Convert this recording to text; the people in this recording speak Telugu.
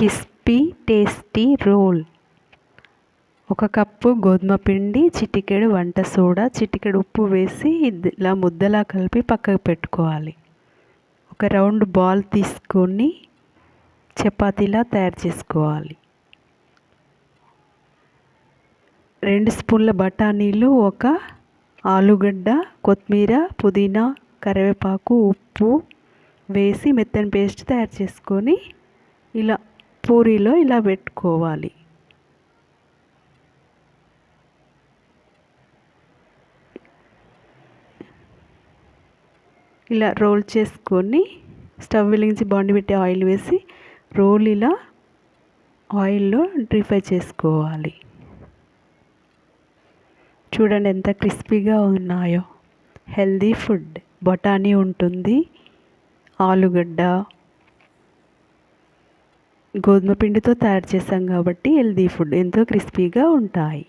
Crispy tasty role. 1 కప్పు గోధుమ పిండి, చిటికెడు వంట సోడా, చిటికెడు ఉప్పు వేసి ఇలా ముద్దలా కలిపి పక్కకు పెట్టుకోవాలి. ఒక రౌండ్ బాల్ తీసుకొని చపాతీలా తయారు చేసుకోవాలి. 2 స్పూన్ల బఠానీలు, 1 ఆలుగడ్డ, కొత్తిమీర, పుదీనా, కరివేపాకు, ఉప్పు వేసి మెత్తని పేస్ట్ తయారు చేసుకొని ఇలా పూరీలో ఇలా పెట్టుకోవాలి. ఇలా రోల్ చేసుకొని స్టవ్ వెలిగించి బాండి పెట్టి ఆయిల్ వేసి రోల్ ఇలా ఆయిల్లో డీప్ ఫ్రై చేసుకోవాలి. చూడండి ఎంత క్రిస్పీగా ఉన్నాయో. హెల్దీ ఫుడ్, బఠానీ ఉంటుంది, ఆలుగడ్డ, గోధుమ పిండితో తయారు చేసాం కాబట్టి హెల్దీ ఫుడ్ ఎంతో క్రిస్పీగా ఉంటాయి.